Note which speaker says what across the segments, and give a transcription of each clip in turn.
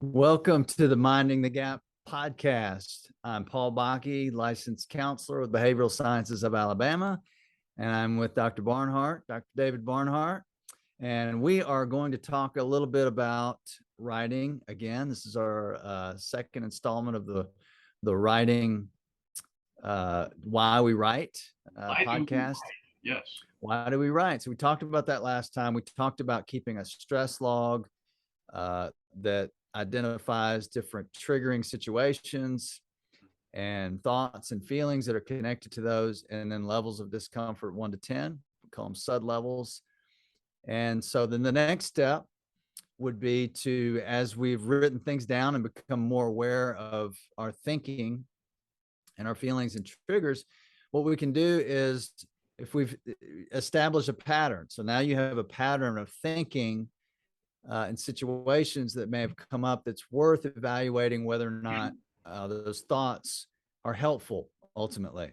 Speaker 1: Welcome to the Minding the Gap podcast. I'm Paul Bakke, licensed counselor with Behavioral Sciences of Alabama, and I'm with Dr. Barnhart, Dr. David Barnhart, and we are going to talk a little bit about writing. Again, this is our second installment of the writing, Why We Write podcast.
Speaker 2: Yes.
Speaker 1: Why do we write? So we talked about that last time. We talked about keeping a stress log that identifies different triggering situations and thoughts and feelings that are connected to those, and then levels of discomfort 1 to 10. We call them SUD levels. And so then the next step would be to, as we've written things down and become more aware of our thinking and our feelings and triggers, what we can do is, if we've established a pattern, so now you have a pattern of thinking in situations that may have come up, that's worth evaluating whether or not those thoughts are helpful ultimately.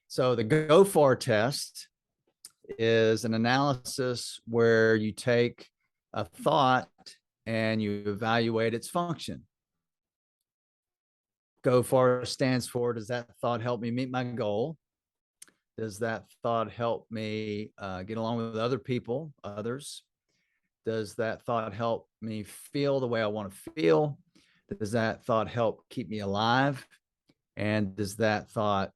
Speaker 1: So the GOFAR test is an analysis where you take a thought and you evaluate its function. GOFAR stands for, does that thought help me meet my goal? Does that thought help me get along with other people, others? Does that thought help me feel the way I want to feel? Does that thought help keep me alive? And is that thought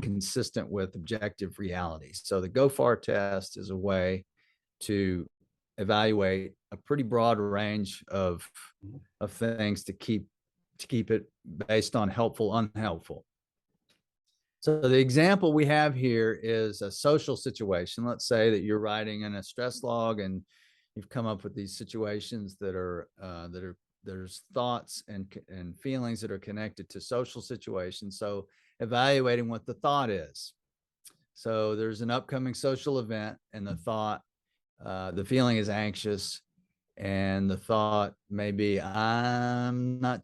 Speaker 1: consistent with objective reality? So the GOFAR test is a way to evaluate a pretty broad range of things to keep it based on helpful, unhelpful. So the example we have here is a social situation. Let's say that you're writing in a stress log and you've come up with these situations that are there's thoughts and feelings that are connected to social situations. So evaluating what the thought is. So there's an upcoming social event, and the thought, the feeling is anxious, and the thought may be, I'm not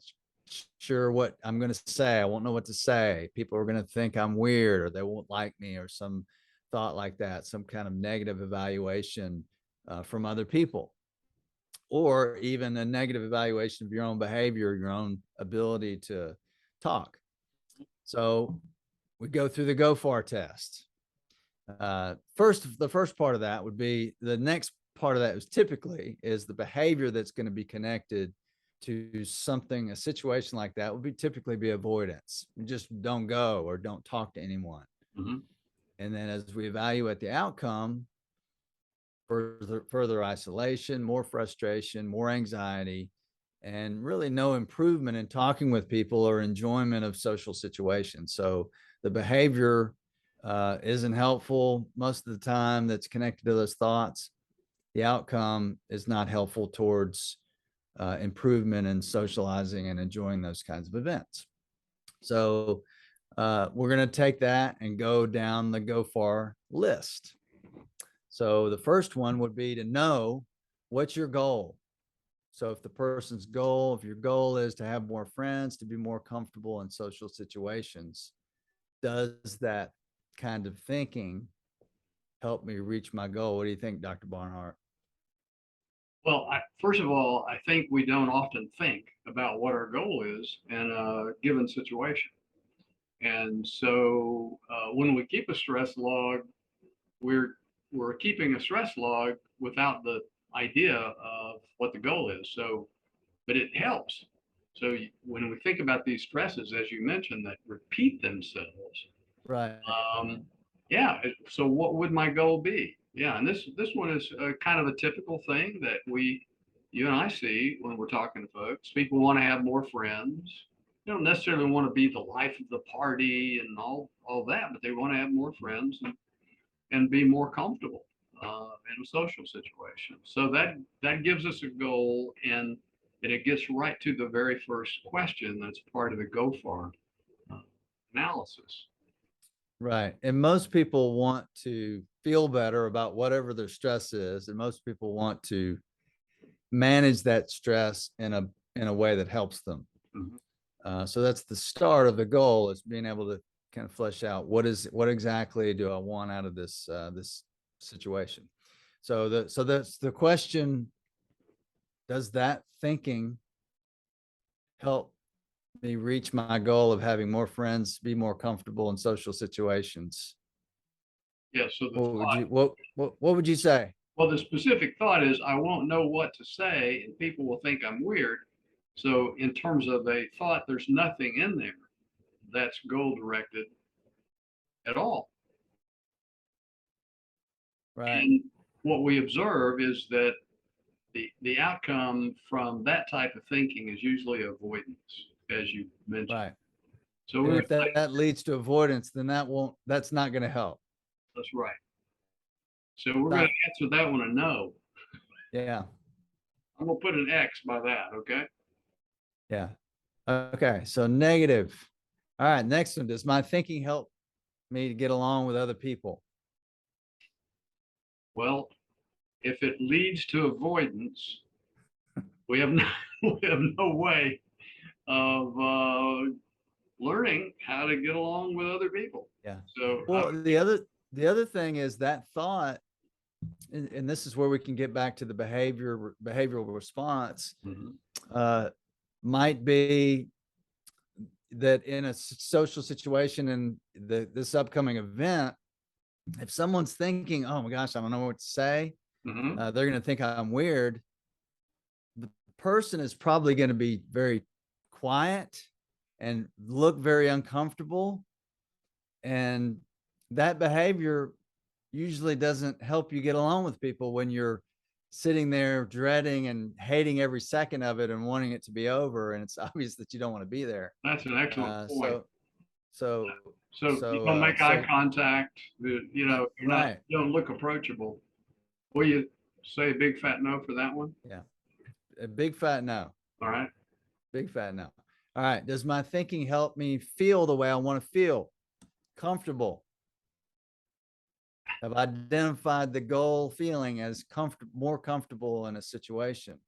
Speaker 1: sure what I'm going to say. I won't know what to say. People are going to think I'm weird, or they won't like me, or some thought like that, some kind of negative evaluation from other people, or even a negative evaluation of your own behavior, your own ability to talk. So we go through the GOFAR test. The first part of that would be, the next part of that is typically the behavior that's going to be connected to something, a situation like that would be typically be avoidance. You just don't go or don't talk to anyone.
Speaker 2: Mm-hmm.
Speaker 1: And then as we evaluate the outcome, further isolation, more frustration, more anxiety, and really no improvement in talking with people or enjoyment of social situations. So the behavior isn't helpful most of the time that's connected to those thoughts. The outcome is not helpful towards improvement in socializing and enjoying those kinds of events. So we're going to take that and go down the GOFAR list. So the first one would be to know what's your goal. So if your goal is to have more friends, to be more comfortable in social situations, does that kind of thinking help me reach my goal? What do you think, Dr. Barnhart?
Speaker 2: Well, first of all, I think we don't often think about what our goal is in a given situation. And so when we keep a stress log, we're keeping a stress log without the idea of what the goal is. So, but it helps. So when we think about these stresses, as you mentioned, that repeat themselves,
Speaker 1: Right.
Speaker 2: yeah. So what would my goal be? Yeah, and this one is kind of a typical thing that you and I see when we're talking to folks. People want to have more friends. They don't necessarily want to be the life of the party and all that, but they want to have more friends and be more comfortable in a social situation. So that gives us a goal, and it gets right to the very first question that's part of the GOFAR analysis.
Speaker 1: Right. And most people want to feel better about whatever their stress is. And most people want to manage that stress in a way that helps them.
Speaker 2: Mm-hmm.
Speaker 1: So that's the start of the goal, is being able to kind of flesh out what exactly do I want out of this this situation. So that's the question: does that thinking help me reach my goal of having more friends, be more comfortable in social situations?
Speaker 2: Yeah. So the
Speaker 1: What would
Speaker 2: thought,
Speaker 1: you what would you say?
Speaker 2: well, the specific thought is I won't know what to say and people will think I'm weird. So in terms of a thought, there's nothing in there that's goal directed at all.
Speaker 1: Right,
Speaker 2: And what we observe is that the outcome from that type of thinking is usually avoidance, as you mentioned.
Speaker 1: right.
Speaker 2: So
Speaker 1: And
Speaker 2: we're
Speaker 1: if that leads to avoidance, then that's not going to help.
Speaker 2: that's right. So we're going
Speaker 1: Not,
Speaker 2: to answer that one a no.
Speaker 1: yeah,
Speaker 2: I'm going to put an X by that. Okay.
Speaker 1: yeah. Okay, so negative. All right, next one. Does my thinking help me to get along with other people?
Speaker 2: Well, if it leads to avoidance, we have no, we have no way of learning how to get along with other people.
Speaker 1: Yeah.
Speaker 2: So
Speaker 1: Well, the other thing is that thought, and this is where we can get back to the behavioral response,
Speaker 2: mhm,
Speaker 1: uh, might be that in a social situation and this upcoming event, if someone's thinking, "Oh my gosh, I don't know what to say,"
Speaker 2: mhm.
Speaker 1: they're going to think I'm weird. The person is probably going to be very quiet and look very uncomfortable, and that behavior usually doesn't help you get along with people when you're sitting there dreading and hating every second of it and wanting it to be over, and it's obvious that you don't want to be there.
Speaker 2: That's an excellent
Speaker 1: uh,
Speaker 2: point.
Speaker 1: so so
Speaker 2: So you don't make eye
Speaker 1: so
Speaker 2: contact. You know, you're not,
Speaker 1: right,
Speaker 2: you don't look approachable. Will you say a big fat no for that one?
Speaker 1: yeah, a big fat no.
Speaker 2: All right.
Speaker 1: Big fat no. All right, does my thinking help me feel the way I want to feel? Comfortable. Have identified the goal feeling as more comfortable in a situation.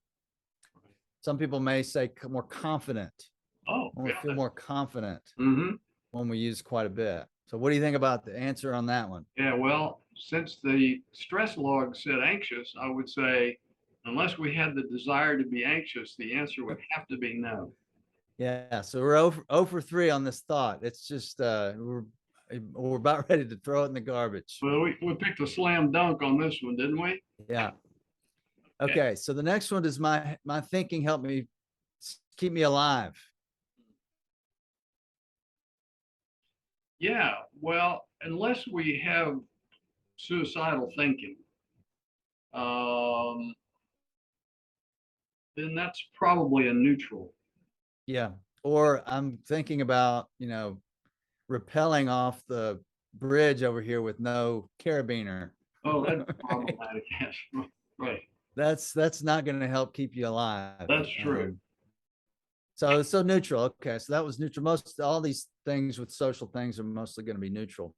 Speaker 1: Some people may say more confident.
Speaker 2: Oh,
Speaker 1: I want to feel
Speaker 2: yeah.
Speaker 1: more confident
Speaker 2: Mm-hmm.
Speaker 1: when we use quite a bit. So what do you think about the answer on that one?
Speaker 2: Yeah. Well, since the stress log said anxious, I would say unless we had the desire to be anxious, the answer would have to be no.
Speaker 1: Yeah, so we're over 3 on this thought. It's just we're about ready to throw it in the garbage.
Speaker 2: Well, we picked a slam dunk on this one, didn't we?
Speaker 1: Yeah.
Speaker 2: Yeah.
Speaker 1: Okay, so the next one is my thinking help me keep me alive.
Speaker 2: Yeah. Well, unless we have suicidal thinking, um, then that's probably a neutral.
Speaker 1: Yeah. Or I'm thinking about, rappelling off the bridge over here with no carabiner.
Speaker 2: Oh, that's
Speaker 1: Right?
Speaker 2: problematic. Yes. Right.
Speaker 1: That's not going to help keep you alive.
Speaker 2: That's true.
Speaker 1: So neutral. Okay, so that was neutral. Most all these things with social things are mostly going to be neutral.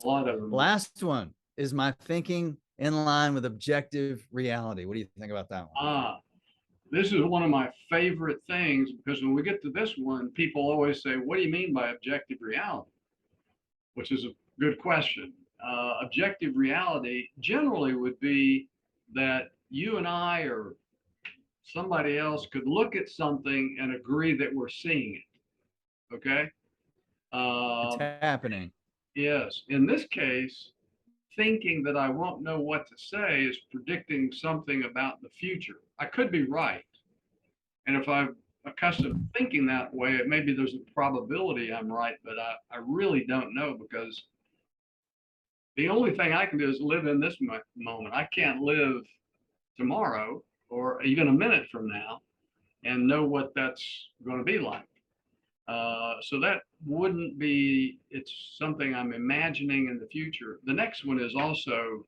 Speaker 2: A lot of them.
Speaker 1: Last one is my thinking in line with objective reality. What do you think about that one?
Speaker 2: Ah, this is one of my favorite things because when we get to this one, people always say, "What do you mean by objective reality?" Which is a good question. Objective reality generally would be that you and I or somebody else could look at something and agree that we're seeing it. Okay.
Speaker 1: It's
Speaker 2: Um,
Speaker 1: happening.
Speaker 2: yes. In this case, thinking that I won't know what to say is predicting something about the future. I could be right. And if I'm accustomed to thinking that way, maybe there's a probability I'm right, but I really don't know because the only thing I can do is live in this moment. I can't live tomorrow or even a minute from now and know what that's going to be like. So that wouldn't be, it's something I'm imagining in the future. The next one is also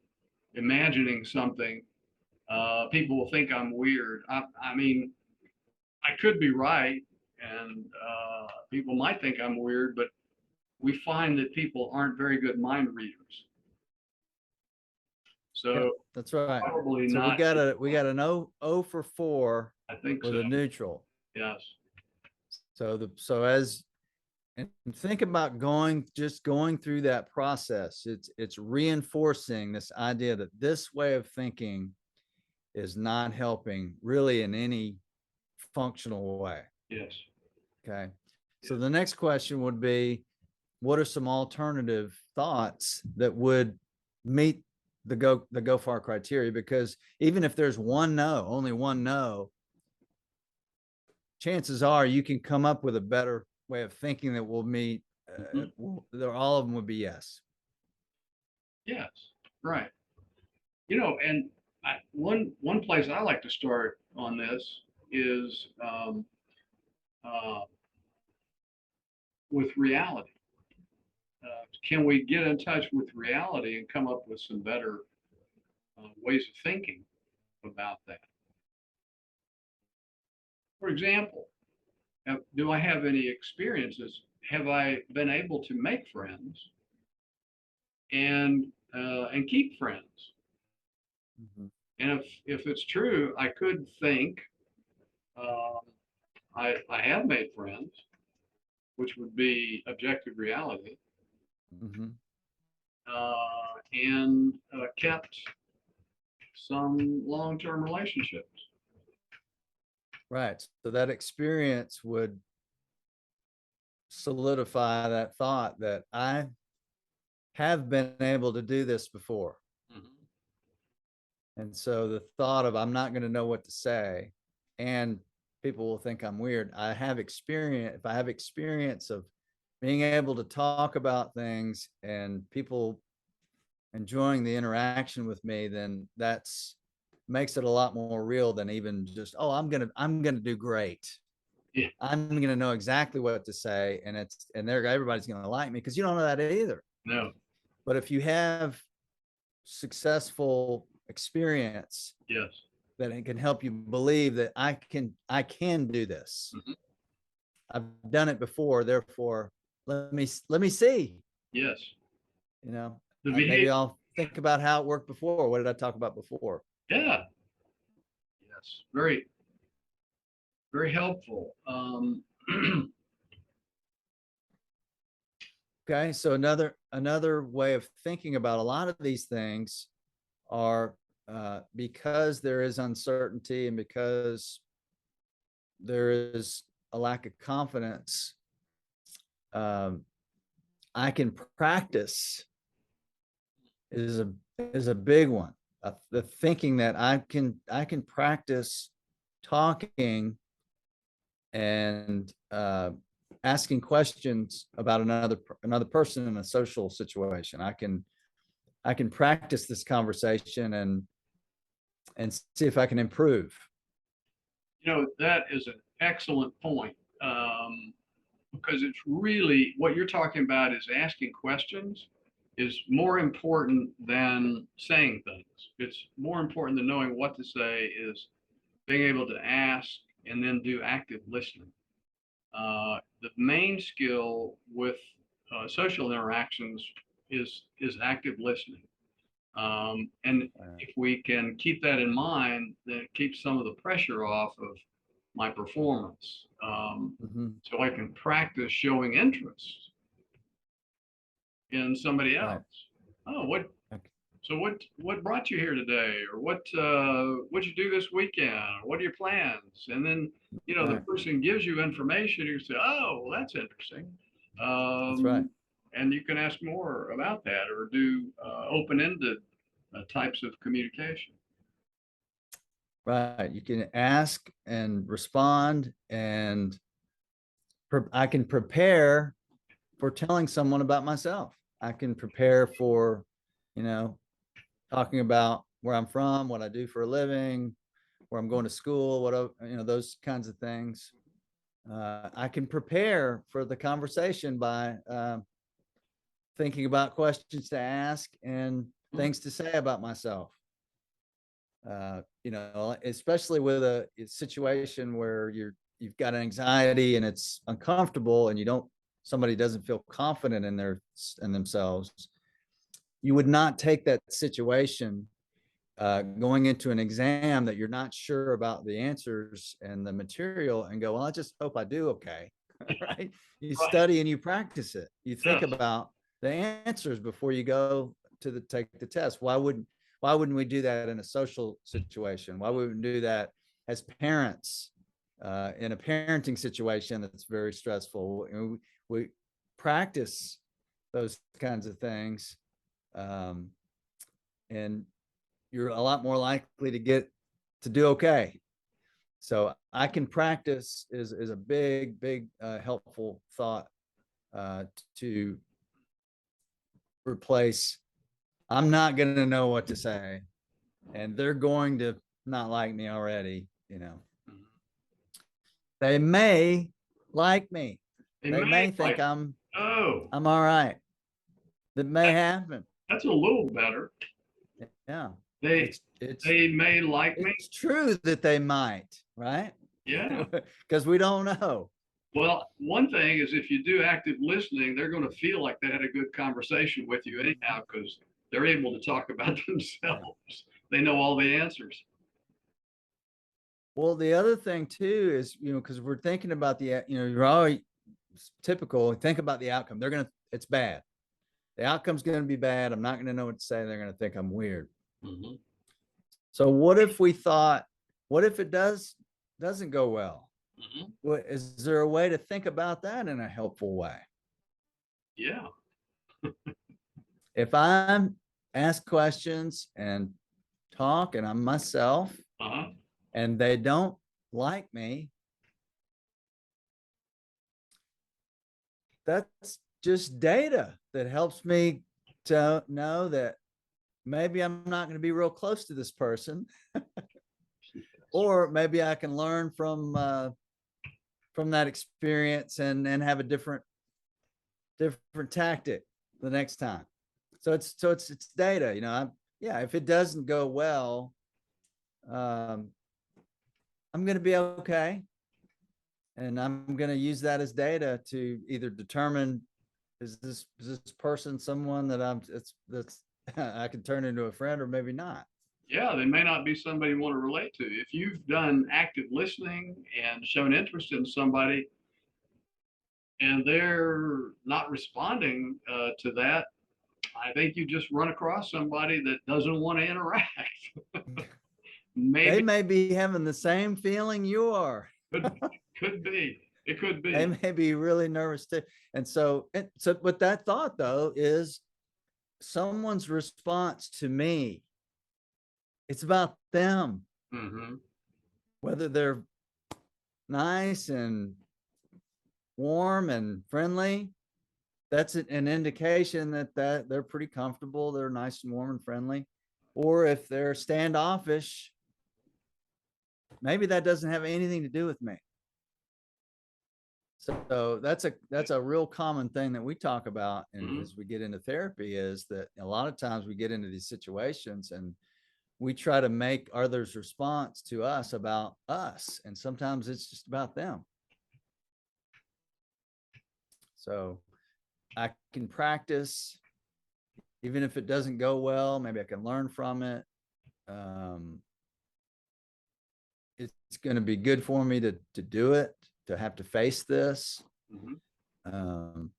Speaker 2: imagining something. People will think I'm weird. I mean, I could be right, and people might think I'm weird, but we find that people aren't very good mind readers.
Speaker 1: Yep,
Speaker 2: So
Speaker 1: that's right.
Speaker 2: probably
Speaker 1: So we
Speaker 2: not.
Speaker 1: got an 0 for 4
Speaker 2: I think so.
Speaker 1: with a neutral.
Speaker 2: Yes.
Speaker 1: So as And think about just going through that process. It's reinforcing this idea that this way of thinking is not helping really in any functional way.
Speaker 2: Yes.
Speaker 1: Okay. So
Speaker 2: Yes.
Speaker 1: the next question would be, what are some alternative thoughts that would meet the GOFAR criteria? Because even if there's one no, only one no, chances are you can come up with a better way of thinking that will meet, all of them would be yes.
Speaker 2: Yes. Right. And one place I like to start on this is uh, with reality. Can we get in touch with reality and come up with some better ways of thinking about that? For example, do I have any experiences? Have I been able to make friends and keep friends?
Speaker 1: Mhm.
Speaker 2: And if it's true, I could think um, I have made friends, which would be objective reality,
Speaker 1: Mhm.
Speaker 2: and kept some long-term relationships.
Speaker 1: Right. So that experience would solidify that thought that I have been able to do this before.
Speaker 2: Mhm.
Speaker 1: And so the thought of I'm not going to know what to say and people will think I'm weird. I have experience. If I have experience of being able to talk about things and people enjoying the interaction with me, then that's makes it a lot more real than even just, oh, I'm gonna do great.
Speaker 2: Yeah,
Speaker 1: I'm gonna know exactly what to say, and everybody's gonna like me because you don't know that either.
Speaker 2: no,
Speaker 1: But if you have successful experience
Speaker 2: yes.
Speaker 1: that it can help you believe that I can do this.
Speaker 2: Mhm.
Speaker 1: I've done it before, therefore let me see.
Speaker 2: Yes.
Speaker 1: You know,
Speaker 2: The
Speaker 1: maybe
Speaker 2: behavior,
Speaker 1: I'll think about how it worked before. What did I talk about before?
Speaker 2: yeah, yes. Very, very helpful.
Speaker 1: Okay, so another way of thinking about a lot of these things are, because there is uncertainty and because there is a lack of confidence. Um, I can practice is a big one. The thinking that I can practice talking and asking questions about another person in a social situation. I can practice this conversation and see if I can improve.
Speaker 2: that is an excellent point, because it's really what you're talking about is asking questions is more important than saying things. It's more important than knowing what to say is being able to ask and then do active listening. The main skill with social interactions is active listening. And if we can keep that in mind, then it keeps some of the pressure off of my performance.
Speaker 1: Mhm.
Speaker 2: So I can practice showing interest in somebody
Speaker 1: Right.
Speaker 2: else. Oh, what?
Speaker 1: Okay.
Speaker 2: So what brought you here today, or what'd you do this weekend? Or what are your plans? And then the
Speaker 1: Right.
Speaker 2: person gives you information. You say, oh, well, that's interesting.
Speaker 1: That's right.
Speaker 2: And you can ask more about that, or do open-ended types of communication.
Speaker 1: Right. You can ask and respond, and I can prepare for telling someone about myself. I can prepare for, you know, talking about where I'm from, what I do for a living, where I'm going to school, those kinds of things. I can prepare for the conversation by thinking about questions to ask and things to say about myself. Especially with a situation where you've got anxiety and it's uncomfortable and somebody doesn't feel confident in themselves. You would not take that situation going into an exam that you're not sure about the answers and the material and go, well, I just hope I do okay. right? You
Speaker 2: Right.
Speaker 1: study and you practice it. You think
Speaker 2: Yes.
Speaker 1: about the answers before you go to take the test. Why wouldn't we do that in a social situation? Why wouldn't we do that as parents in a parenting situation that's very stressful? We practice those kinds of things, and you're a lot more likely to do okay. So I can practice is a big helpful thought to replace. I'm not going to know what to say, and they're going to not like me already.
Speaker 2: Mhm.
Speaker 1: They may like me.
Speaker 2: They
Speaker 1: They
Speaker 2: may
Speaker 1: may think
Speaker 2: like,
Speaker 1: I'm
Speaker 2: oh,
Speaker 1: I'm all right. That may
Speaker 2: that,
Speaker 1: happen.
Speaker 2: that's a little better.
Speaker 1: Yeah,
Speaker 2: They
Speaker 1: it's it's
Speaker 2: they may like me.
Speaker 1: it's true that they might, right?
Speaker 2: Yeah.
Speaker 1: Because we don't know.
Speaker 2: Well, one thing is if you do active listening, they're going to feel like they had a good conversation with you anyhow because they're able to talk about
Speaker 1: Yeah.
Speaker 2: themselves. They know all the answers.
Speaker 1: Well, the other thing too is, because we're thinking about you're always typical, think about the outcome. It's bad. The outcome's going to be bad. I'm not going to know what to say. They're going to think I'm weird.
Speaker 2: Mhm.
Speaker 1: So what if it doesn't go well?
Speaker 2: Mhm.
Speaker 1: Is there a way to think about that in a helpful way?
Speaker 2: Yeah.
Speaker 1: If I'm ask questions and talk and I'm myself
Speaker 2: Uh-huh.
Speaker 1: and they don't like me, that's just data that helps me to know that maybe I'm not going to be real close to this person, or maybe I can learn from that experience and have a different tactic the next time. So it's data. Yeah. If it doesn't go well, um, I'm going to be okay, and I'm going to use that as data to either determine is this person someone that that's I can turn into a friend, or maybe not.
Speaker 2: Yeah, they may not be somebody you want to relate to. If you've done active listening and shown interest in somebody and they're not responding to that, I think you just run across somebody that doesn't want to interact.
Speaker 1: They
Speaker 2: Maybe
Speaker 1: may be having the same feeling you are.
Speaker 2: could could be. It could
Speaker 1: They
Speaker 2: be.
Speaker 1: may be really nervous too. But that thought though is someone's response to me. It's about them,
Speaker 2: Hmm.
Speaker 1: whether they're nice and warm and friendly. That's an indication that they're pretty comfortable. They're nice and warm and friendly. Or if they're standoffish, maybe that doesn't have anything to do with me. So that's a real common thing that we talk about, and
Speaker 2: Hmm.
Speaker 1: as we get into therapy, is that a lot of times we get into these situations and we try to make others' response to us about us, and sometimes it's just about them. So I can practice, even if it doesn't go well. Maybe I can learn from it. Um, it's going to be good for me to do it, to have to face this.
Speaker 2: Hmm.
Speaker 1: Um,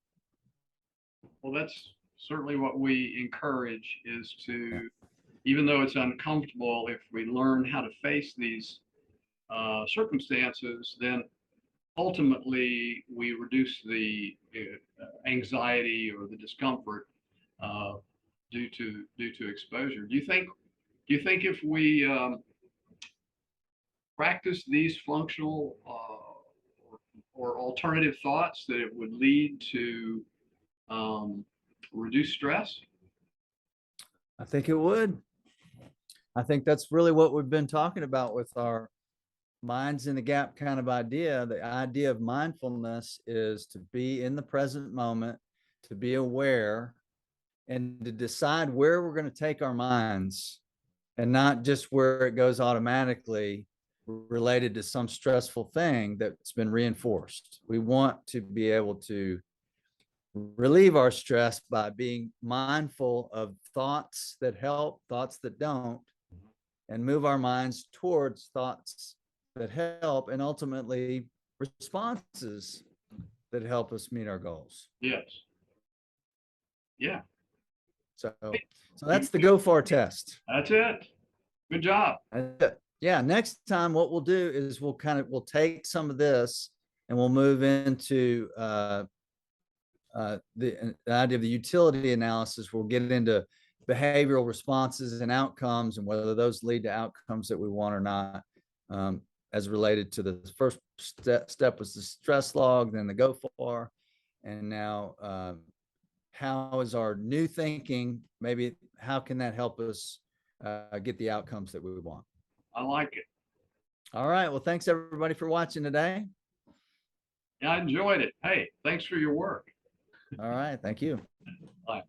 Speaker 2: Well, that's certainly what we encourage is
Speaker 1: yeah.
Speaker 2: to, even though it's uncomfortable, if we learn how to face these circumstances, then ultimately we reduce the anxiety or the discomfort uh, due to exposure. Do you think if we practice these functional or alternative thoughts that it would lead to um, reduce stress?
Speaker 1: I think it would. I think that's really what we've been talking about with our minds in the gap kind of idea. The idea of mindfulness is to be in the present moment, to be aware, and to decide where we're going to take our minds, and not just where it goes automatically related to some stressful thing that's been reinforced. We want to be able to relieve our stress by being mindful of thoughts that help, thoughts that don't, and move our minds towards thoughts that help, and ultimately responses that help us meet our goals.
Speaker 2: Yes. Yeah.
Speaker 1: So that's the GOFAR test.
Speaker 2: That's it. Good job.
Speaker 1: Yeah. Next time, what we'll do is we'll take some of this and we'll move into the idea of the utility analysis. We'll get into behavioral responses and outcomes and whether those lead to outcomes that we want or not. As related to the first step was the stress log, then the GOFAR, and now how is our new thinking, maybe how can that help us get the outcomes that we want?
Speaker 2: I like it.
Speaker 1: All right. Well, thanks everybody for watching today.
Speaker 2: Yeah, I enjoyed it. Hey, thanks for your work.
Speaker 1: All right. Thank you.
Speaker 2: Bye.